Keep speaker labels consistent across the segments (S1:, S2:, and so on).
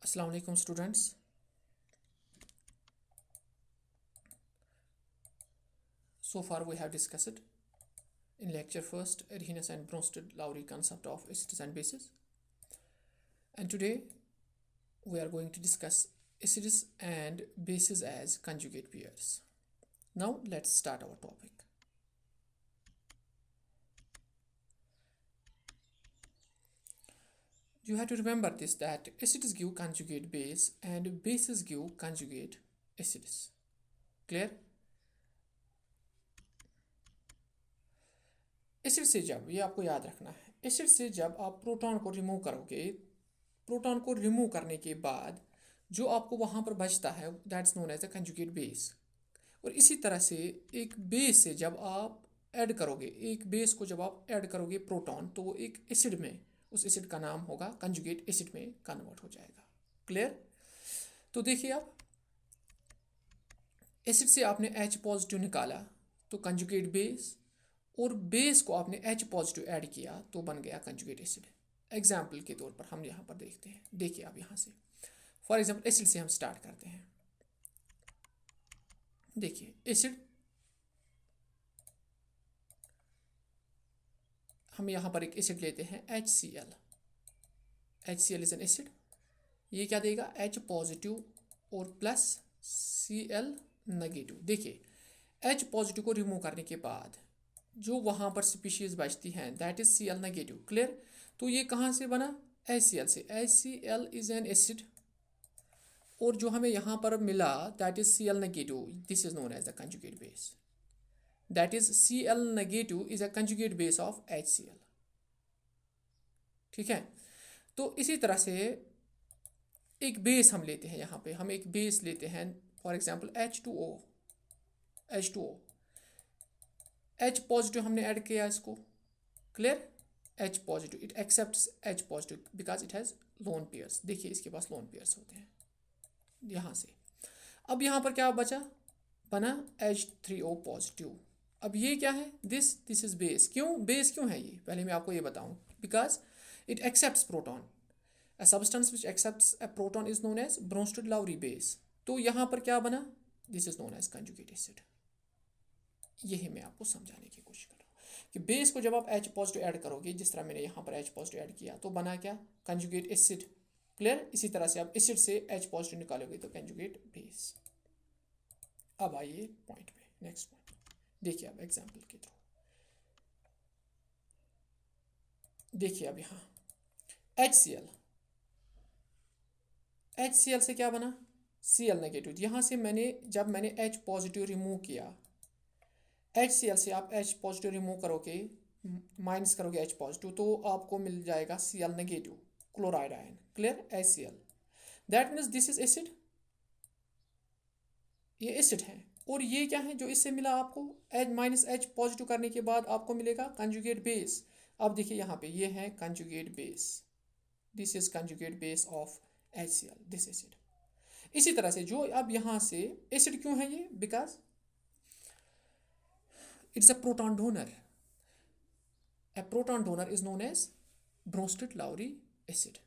S1: Assalamu alaikum students. So far we have discussed in lecture first Arrhenius and Bronsted-Lowry concept of acids and bases, and today we are going to discuss acids and bases as conjugate pairs. Now let's start our topic. You have to remember this, that acids give conjugate base and bases give conjugate acids. Clear? Acid से जब, ये आपको याद रखना है, acid से जब आप प्रोटॉन को रिमूव करोगे, प्रोटॉन को रिमूव करने के बाद जो आपको वहाँ पर बचता है that's known as a conjugate base. और इसी तरह से एक बेस से जब आप ऐड करोगे, एक बेस को जब आप ऐड करोगे प्रोटॉन, तो वो एक एसिड में, उस एसिड का नाम होगा कंजुगेट एसिड में कन्वर्ट हो जाएगा। क्लियर? तो देखिए आप, एसिड से आपने H पॉजिटिव निकाला तो कंजुगेट बेस, और बेस को आपने H पॉजिटिव ऐड किया तो बन गया कंजुगेट एसिड। एग्जाम्पल के तौर पर हम यहाँ पर देखते हैं। देखिए आप यहाँ से, फॉर एग्जाम्पल एसिड से हम स्टार्ट करते हैं। देखिए एसिड, हम यहाँ पर एक एसिड लेते हैं HCl। HCl is an acid. ये क्या देगा? H पॉजिटिव और प्लस Cl नेगेटिव। देखिए H पॉजिटिव को रिमूव करने के बाद जो वहाँ पर स्पीशीज बचती हैं that is Cl negative. Clear? तो ये कहाँ से बना? HCl से। HCl इज एन एसिड, और जो हमें यहाँ पर मिला that is Cl negative, this is known as the conjugate base. That is Cl negative is a conjugate base of HCl। ठीक है? तो इसी तरह से एक बेस हम लेते हैं, यहाँ पे हम एक बेस लेते हैं, for example H2O। H positive हमने ऐड किया इसको। Clear? H positive, it accepts H positive because it has lone pairs. देखिए इसके पास लोन पेयर्स होते हैं यहाँ से। अब यहाँ पर क्या बचा? बना H3O पॉजिटिव। अब ये क्या है? This is base. क्यों बेस क्यों है ये? पहले मैं आपको ये बताऊँ। Because it accepts proton. A substance which accepts a proton is known as Bronsted Lowry base. तो यहाँ पर क्या बना? This is known as conjugate acid. यही मैं आपको समझाने की कोशिश कर रहा हूँ कि बेस को जब आप H पॉजिटिव ऐड करोगे, जिस तरह मैंने यहाँ पर H पॉजिटिव ऐड किया तो बना क्या? Conjugate acid. क्लियर? इसी तरह से आप एसिड से H पॉजिटिव निकालोगे तो कंजुगेट बेस। अब आइए पॉइंट पे, नेक्स्ट पॉइंट देखिए आप एग्जाम्पल के थ्रू। देखिए अब यहाँ HCl से क्या बना? Cl negative. यहाँ से जब मैंने H पॉजिटिव रिमूव किया, HCl से आप H पॉजिटिव रिमूव करोगे, माइनस करोगे H पॉजिटिव, तो आपको मिल जाएगा Cl negative, chloride ion. Clear? HCl। That means this is acid. ये एसिड है। और ये क्या है जो इससे मिला आपको? H माइनस H पॉजिटिव करने के बाद आपको मिलेगा कंजुगेट बेस। अब देखिए यहाँ पे ये है conjugate base. This is conjugate base of HCl, this acid. इसी तरह से जो अब यहाँ से एसिड क्यों है ये? Because it's a proton donor. A proton donor is known as Bronsted-Lowry acid.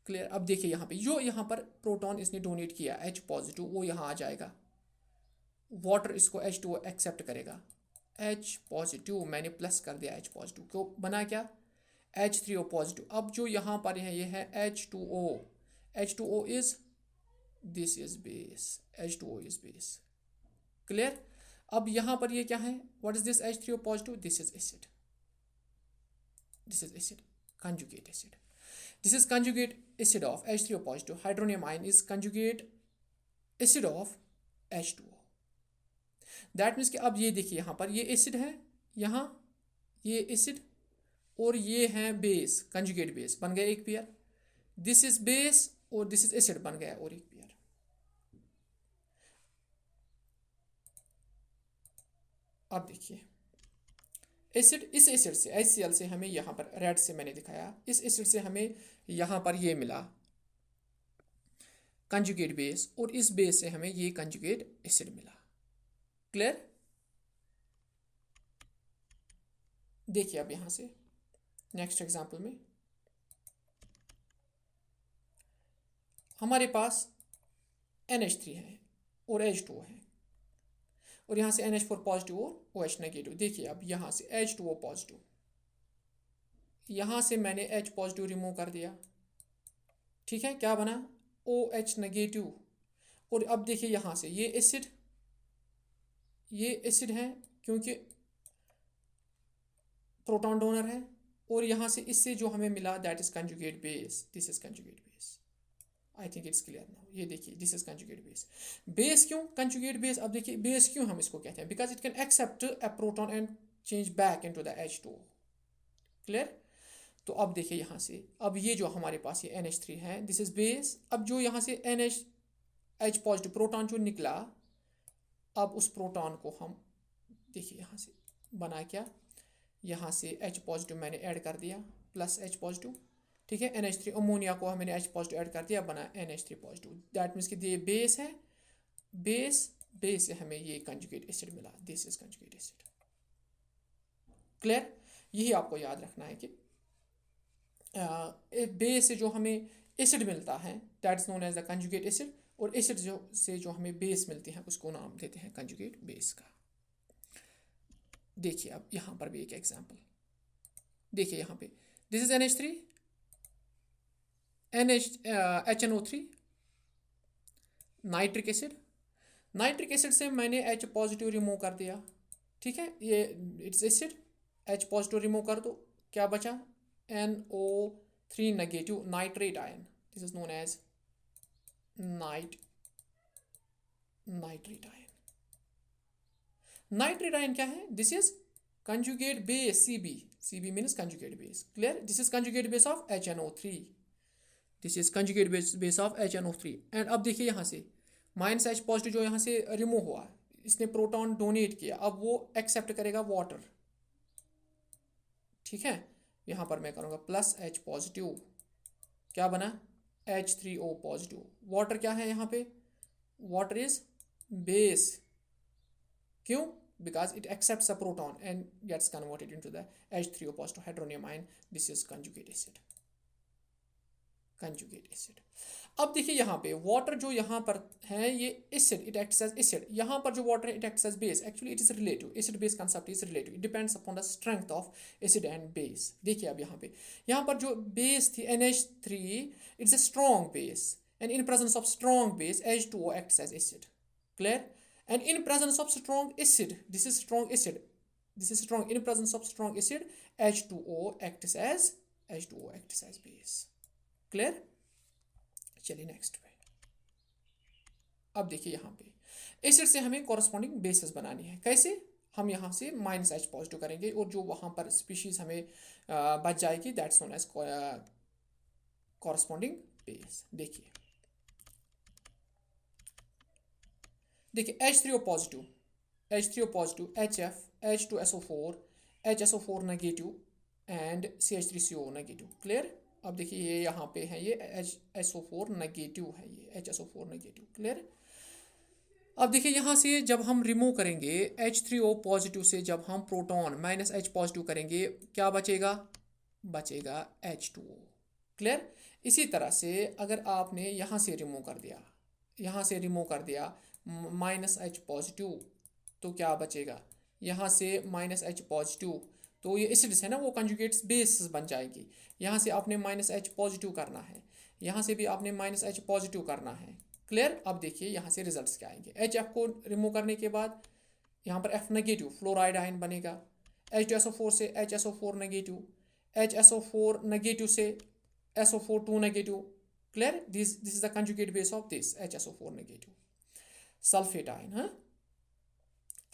S1: Clear? अब देखिए यहाँ पे जो यहाँ पर प्रोटॉन इसने डोनेट किया H पॉजिटिव, वो यहाँ आ जाएगा, वाटर इसको H2O एक्सेप्ट करेगा। H पॉजिटिव मैंने प्लस कर दिया H पॉजिटिव को, बना क्या? H3O positive. अब जो यहाँ पर है ये है H2O। H2O is, this is base. H2O is base. Clear? अब यहाँ पर ये क्या है? What is this H3O positive? This is acid. This is acid, conjugate acid. This is conjugate acid of H3O positive. Hydronium ion is conjugate acid of H2O. That means कि अब ये देखिए यहाँ पर ये एसिड है, यहाँ ये एसिड, और ये है बेस, कंजुगेट बेस बन गया एक पेयर। दिस इज बेस और दिस इज एसिड बन गया और एक पेयर। अब देखिए एसिड, इस एसिड से HCl से हमें यहाँ पर रेड से मैंने दिखाया, इस एसिड से हमें यहाँ पर ये मिला कंजुगेट बेस, और इस बेस से हमें ये कंजुगेट एसिड मिला। क्लियर? देखिए अब यहाँ से नेक्स्ट एग्जांपल में हमारे पास NH3 है और H2O है, और यहाँ से NH4 पॉजिटिव और OH नेगेटिव। देखिए अब यहाँ से H2O पॉजिटिव, यहाँ से मैंने H पॉजिटिव रिमूव कर दिया, ठीक है, क्या बना OH नेगेटिव। और अब देखिए यहाँ से ये एसिड है क्योंकि प्रोटॉन डोनर है, और यहाँ से इससे जो हमें मिला that is conjugate base, this is conjugate base. I think it's clear now. ये देखिए this is conjugate base. Base क्यों कंजुगेट बेस? अब देखिए बेस क्यों हम इसको कहते हैं, because it can accept a proton and change back into the H2O। Clear? तो अब देखिए यहाँ से, अब ये जो हमारे पास ये NH3 है, दिस इज बेस। अब जो यहाँ से H पॉजिटिव प्रोटॉन जो निकला, अब उस प्रोटॉन को हम देखिए यहाँ से बना क्या, यहाँ से H पॉजिटिव मैंने ऐड कर दिया प्लस H पॉजिटिव, ठीक है। NH3 अमोनिया को मैंने H पॉजिटिव ऐड कर दिया, बना NH3 पॉजिटिव। दैट मीन्स कि ये बेस है, बेस से हमें ये कंजुगेट एसिड मिला, this is conjugate acid. Clear? यही आपको याद रखना है कि बेस से जो हमें एसिड मिलता है that is known as the conjugate acid, और एसिड जो हमें बेस मिलती है उसको नाम देते हैं कंजुगेट बेस का। देखिए अब यहाँ पर भी एक एग्जांपल देखिए, यहाँ पे this is NH3 HNO3 nitric acid. Nitric acid से मैंने H पॉजिटिव रिमूव कर दिया, ठीक है, ये it's acid, H positive remove कर दो, क्या बचा NO3 negative nitrate ion, this is known as nitrate ion. Nitrate ion क्या है? This is conjugate base CB means conjugate base. Clear? This is conjugate base of HNO3, this is conjugate base of HNO3। And अब देखिए यहाँ से minus H positive जो यहाँ से remove हुआ, इसने प्रोटॉन डोनेट किया, अब वो एक्सेप्ट करेगा वाटर, ठीक है। यहाँ पर मैं करूँगा प्लस H पॉजिटिव, क्या बना H3O पॉजिटिव। वाटर क्या है यहाँ पे? वाटर इज बेस, क्यों? Because it accepts a proton and gets converted into the H3O positive hydronium ion. This is conjugate acid, conjugate acid। अब देखिए यहाँ पे वाटर जो यहाँ पर है ये acid, it acts as acid. यहाँ पर जो वाटर है it acts as base. Actually it is relative, acid base concept is relative, it depends upon the strength of acid and base. देखिए अब यहाँ पर जो बेस थी NH3, it's a strong base, and in presence of strong base H2O acts as acid. Clear? And in presence of strong acid, this is strong acid, this is strong, in presence of strong acid H2O acts as base। clear? चलिए next पे। अब देखिए यहाँ पे acid से हमें corresponding basis बनानी है। कैसे? हम यहाँ से माइनस H पॉजिटिव करेंगे और जो वहाँ पर स्पीशीज हमें बच जाएगी that's known as corresponding base. देखिए H3O positive HF H2SO4 HSO4 negative and CH3CO negative. Clear? अब देखिए ये यहाँ पे है, ये HSO4 नेगेटिव है, ये HSO4 नेगेटिव। क्लियर? अब देखिए यहाँ से जब हम रिमूव करेंगे H3O पॉजिटिव से, जब हम प्रोटॉन माइनस H पॉजिटिव करेंगे, क्या बचेगा? बचेगा H2O। क्लियर? इसी तरह से अगर आपने यहाँ से रिमूव कर दिया माइनस H पॉजिटिव, तो क्या बचेगा? यहाँ से माइनस H पॉजिटिव, तो ये एसिड्स है ना, वो कंजुगेट्स बेस बन जाएगी। यहाँ से आपने माइनस H पॉजिटिव करना है, यहाँ से भी आपने माइनस H पॉजिटिव करना है। क्लियर? अब देखिए यहाँ से रिजल्ट्स क्या आएंगे। HF को रिमूव करने के बाद यहाँ पर F नेगेटिव फ्लोराइड आयन बनेगा, H2SO4 से HSO4 नेगेटिव, HSO4 नेगेटिव से SO4 2 negative. Clear? This is the conjugate base of this HSO4 negative. Sulphate ion, हाँ।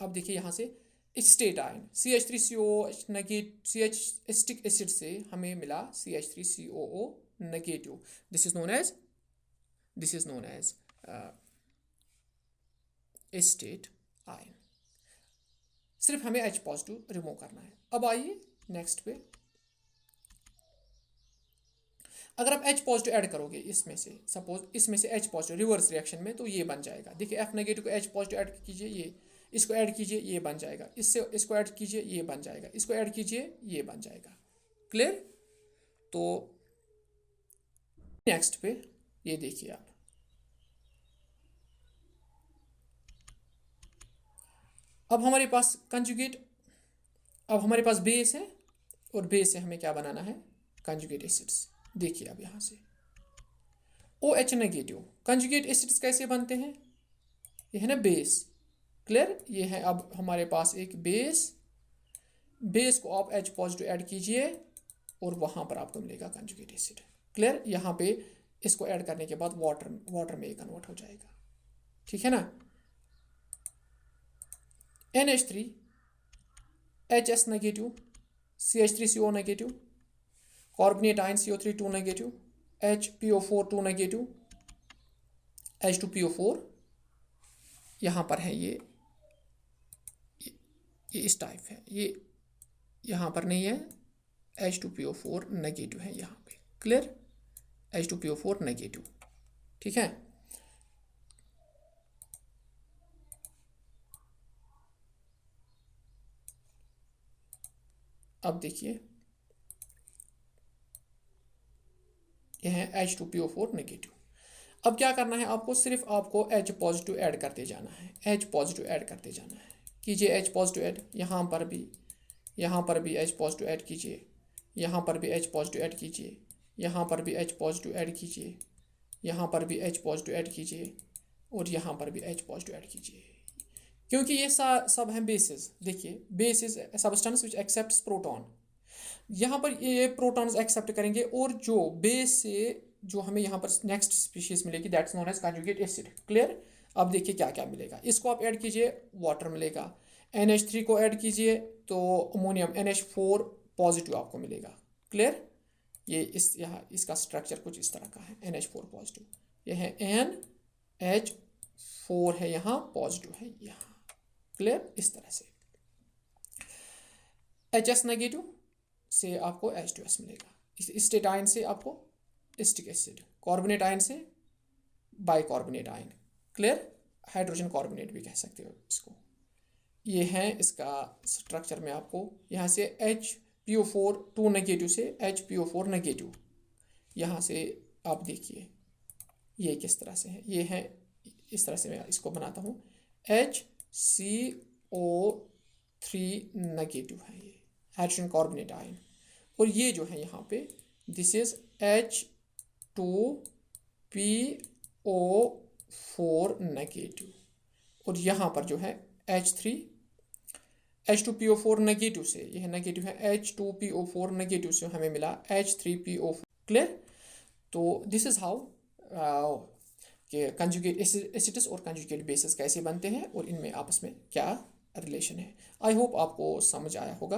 S1: अब देखिए यहाँ से state ion CH3COOH negative, CH acetic acid से हमें मिला CH3COO negative. This is known as state ion. सिर्फ हमें H पॉजिटिव रिमूव करना है। अब आइए नेक्स्ट पे, अगर आप H पॉजिटिव ऐड करोगे इसमें से, सपोज इसमें से H पॉजिटिव रिवर्स रिएक्शन में, तो ये बन जाएगा। देखिए F नेगेटिव को H पॉजिटिव ऐड कीजिए, ये इसको ऐड कीजिए, ये बन जाएगा, इससे इसको ऐड कीजिए, ये बन जाएगा, इसको ऐड कीजिए, ये बन जाएगा। क्लियर? तो नेक्स्ट पे ये देखिए आप अब हमारे पास कंजुगेट, अब हमारे पास बेस है और बेस से हमें क्या बनाना है, कंजुगेट एसिड्स। देखिए अब यहाँ से OH नेगेटिव, कंजुगेट एसिड्स कैसे बनते हैं, ये है ना बेस, क्लियर, ये है अब हमारे पास एक बेस, बेस को आप H पॉजिटिव ऐड कीजिए और वहाँ पर आपको मिलेगा कंजुगेट एसिड, क्लियर। यहाँ पे इसको ऐड करने के बाद वाटर में कन्वर्ट हो जाएगा, ठीक है ना। NH3 HS negative, CH3CO negative, carbonate ion CO3 2 negative, HPO4 2 negative, H2PO4 यहाँ पर है, ये इस टाइप है, ये यहाँ पर नहीं है, H2PO4 नेगेटिव है यहाँ पे, क्लियर, H2PO4 नेगेटिव, ठीक है। अब देखिए यह है H2PO4 नेगेटिव। अब क्या करना है आपको, सिर्फ आपको H पॉजिटिव ऐड करते जाना है, H पॉजिटिव ऐड करते जाना है, कीजिए H पॉजिटिव ऐड, यहाँ पर भी H पॉजिटिव ऐड कीजिए, यहाँ पर भी H पॉजिटिव ऐड कीजिए, यहाँ पर भी H पॉजिटिव ऐड कीजिए, यहाँ पर भी H पॉजिटिव ऐड कीजिए और यहाँ पर भी H पॉजिटिव ऐड कीजिए, क्योंकि ये सब हैं बेसिस। देखिए base is substance which accepts proton, यहाँ पर ये प्रोटॉन्स एक्सेप्ट करेंगे और जो बेस से जो हमें यहाँ पर नेक्स्ट स्पीशीज मिलेगी that's known as conjugate acid, clear. अब देखिए क्या क्या मिलेगा, इसको आप ऐड कीजिए वाटर मिलेगा, NH3 को ऐड कीजिए तो अमोनियम NH4 पॉजिटिव आपको मिलेगा, क्लियर। ये यहाँ इसका स्ट्रक्चर कुछ इस तरह का है, NH4 पॉजिटिव, ये है NH4 है यहाँ पॉजिटिव है यहाँ, क्लियर, इस तरह से। HS नेगेटिव से आपको H2S मिलेगा, स्टेट आयन से आपको एसिटिक एसिड, कार्बोनेट आयन से bicarbonate ion, clear, hydrogen carbonate भी कह सकते हो इसको। ये है इसका स्ट्रक्चर में आपको यहाँ से HPO4 2 नेगेटिव से HPO4 नेगेटिव, यहाँ से आप देखिए ये किस तरह से है, ये है इस तरह से मैं इसको बनाता हूँ, HCO3 नेगेटिव है ये हाइड्रोजन कार्बोनेट आयन, और ये जो है यहाँ पे दिस इज H2PO4 नेगेटिव, और यहाँ पर जो है H2PO4 नेगेटिव से, यह नेगेटिव है, H2PO4 नेगेटिव से हमें मिला H3PO4, क्लियर। तो दिस इज हाउ कि कंजुगेट एसिड्स और कंजुगेट बेसिस कैसे बनते हैं और इनमें आपस में क्या रिलेशन है। आई होप आपको समझ आया होगा।